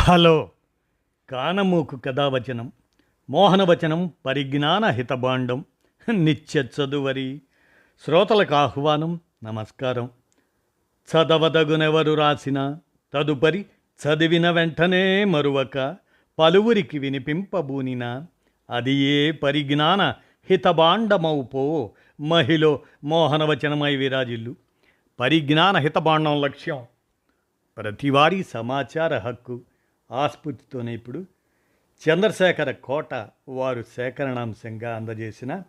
Hello. కానమూకు కథావచనం మోహనవచనం పరిజ్ఞాన హితభాండం నిత్య చదువరి శ్రోతలకు ఆహ్వానం. నమస్కారం. చదవదగునెవరు రాసిన తదుపరి చదివిన వెంటనే మరువక పలువురికి వినిపింపబూనిన అది ఏ పరిజ్ఞాన హితభాండమౌపో మహిళ మోహనవచనమై విరాజిల్లు. పరిజ్ఞాన హితభాండం లక్ష్యం ప్రతివారీ సమాచార హక్కు. ఆస్ఫూర్తితోనే ఇప్పుడు చంద్రశేఖర కోట వారు సేకరణాంశంగా అందజేసిన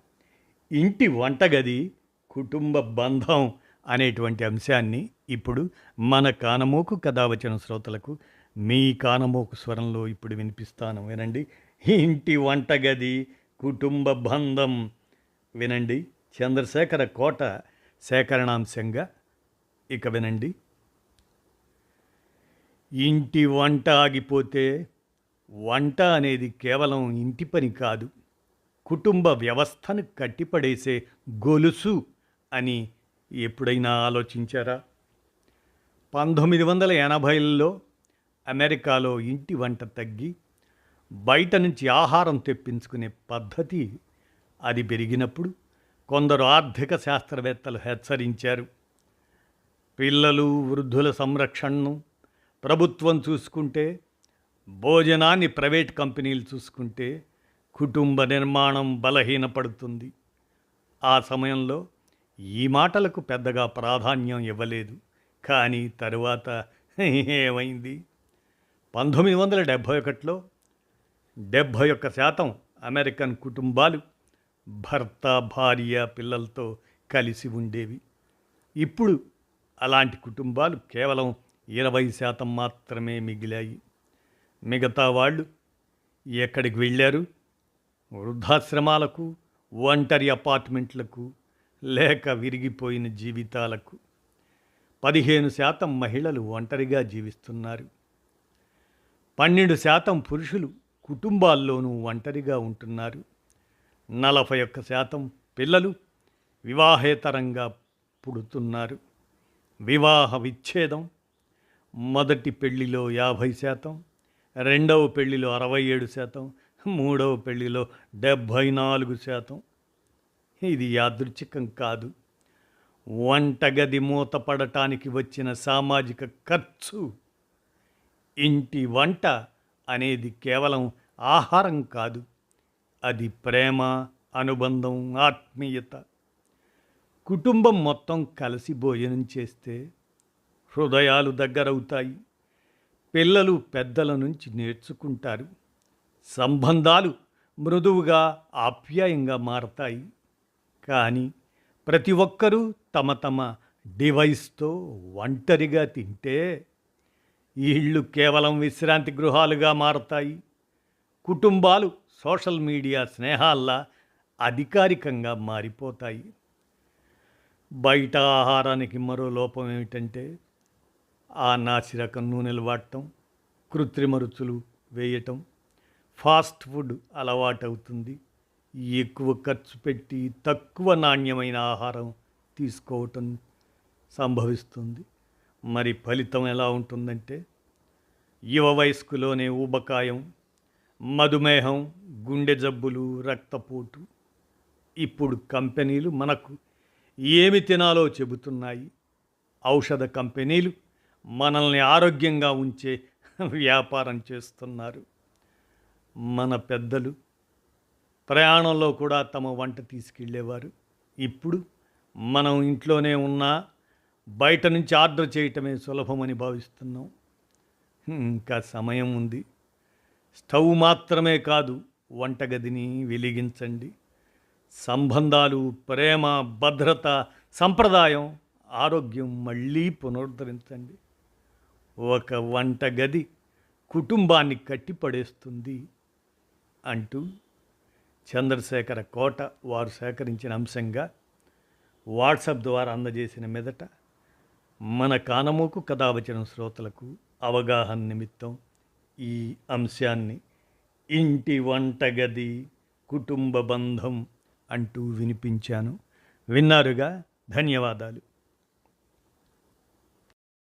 ఇంటి వంటగది కుటుంబ బంధం అనేటువంటి అంశాన్ని ఇప్పుడు మన కానమోకు కథావచన శ్రోతలకు మీ కానమోకు స్వరంలో ఇప్పుడు వినిపిస్తాను. వినండి. ఇంటి వంటగది కుటుంబ బంధం వినండి. చంద్రశేఖర కోట సేకరణాంశంగా ఇక వినండి. ఇంటి వంట ఆగిపోతే వంట అనేది కేవలం ఇంటి పని కాదు, కుటుంబ వ్యవస్థను కట్టిపడేసే గొలుసు అని ఎప్పుడైనా ఆలోచించారా? 1980లలో అమెరికాలో ఇంటి వంట తగ్గి బయట నుంచి ఆహారం తెప్పించుకునే పద్ధతి అది పెరిగినప్పుడు కొందరు ఆర్థిక శాస్త్రవేత్తలు హెచ్చరించారు. పిల్లలు వృద్ధుల సంరక్షణను ప్రభుత్వం చూసుకుంటే, భోజనాన్ని ప్రైవేట్ కంపెనీలు చూసుకుంటే కుటుంబ నిర్మాణం బలహీనపడుతుంది. ఆ సమయంలో ఈ మాటలకు పెద్దగా ప్రాధాన్యం ఇవ్వలేదు. కానీ తరువాత ఏమైంది? 1971లో 71% అమెరికన్ కుటుంబాలు భర్త, భార్య, పిల్లలతో కలిసి ఉండేవి. ఇప్పుడు అలాంటి కుటుంబాలు కేవలం 20% మాత్రమే మిగిలాయి. మిగతా వాళ్ళు ఎక్కడికి వెళ్ళారు? వృద్ధాశ్రమాలకు, ఒంటరి అపార్ట్మెంట్లకు, లేక విరిగిపోయిన జీవితాలకు. 15% మహిళలు ఒంటరిగా జీవిస్తున్నారు. 12% పురుషులు కుటుంబాల్లోనూ ఒంటరిగా ఉంటున్నారు. 41% పిల్లలు వివాహేతరంగా పుడుతున్నారు. వివాహ విచ్ఛేదం మొదటి పెళ్లిలో 50%, రెండవ పెళ్లిలో 67%, మూడవ పెళ్లిలో 74%. ఇది యాదృచ్ఛికం కాదు. వంటగది మూతపడటానికి వచ్చిన సామాజిక ఖర్చు. ఇంటి వంట అనేది కేవలం ఆహారం కాదు, అది ప్రేమ, అనుబంధం, ఆత్మీయత. కుటుంబం మొత్తం కలిసి భోజనం చేస్తే హృదయాలు దగ్గరవుతాయి. పిల్లలు పెద్దల నుంచి నేర్చుకుంటారు. సంబంధాలు మృదువుగా, ఆప్యాయంగా మారతాయి. కానీ ప్రతి ఒక్కరూ తమ తమ డివైస్తో ఒంటరిగా తింటే ఇళ్ళు కేవలం విశ్రాంతి గృహాలుగా మారతాయి. కుటుంబాలు సోషల్ మీడియా స్నేహాల్లా అధికారికంగా మారిపోతాయి. బయట ఆహారానికి మరో లోపం ఏమిటంటే ఆ నాసిరకం నూనెలు వాడటం, కృత్రిమ రుచులు వేయటం, ఫాస్ట్ ఫుడ్ అలవాటవుతుంది. ఎక్కువ ఖర్చు పెట్టి తక్కువ నాణ్యమైన ఆహారం తీసుకోవటం సంభవిస్తుంది. మరి ఫలితం ఎలా ఉంటుందంటే యువ వయస్కులోనే ఊబకాయం, మధుమేహం, గుండె జబ్బులు, రక్తపోటు. ఇప్పుడు కంపెనీలు మనకు ఏమి తినాలో చెబుతున్నాయి. ఔషధ కంపెనీలు మనల్ని ఆరోగ్యంగా ఉంచే వ్యాపారం చేస్తున్నారు. మన పెద్దలు ప్రయాణంలో కూడా తమ వంట తీసుకెళ్ళేవారు. ఇప్పుడు మనం ఇంట్లోనే ఉన్నా బయట నుంచి ఆర్డర్ చేయటమే సులభమని భావిస్తున్నాం. ఇంకా సమయం ఉంది. స్టవ్ మాత్రమే కాదు, వంటగదిని వెలిగించండి. సంబంధాలు, ప్రేమ, భద్రత, సంప్రదాయం, ఆరోగ్యం మళ్ళీ పునరుద్ధరించండి. ఒక వంటగది కుటుంబాన్ని కట్టిపడేస్తుంది అంటూ చంద్రశేఖర కోట వారు సేకరించిన అంశంగా వాట్సాప్ ద్వారా అందజేసిన మీదట మన కానమోకు కథావచనం శ్రోతలకు అవగాహన నిమిత్తం ఈ అంశాన్ని ఇంటి వంటగది కుటుంబ బంధం అంటూ వినిపించాను. విన్నారుగా? ధన్యవాదాలు.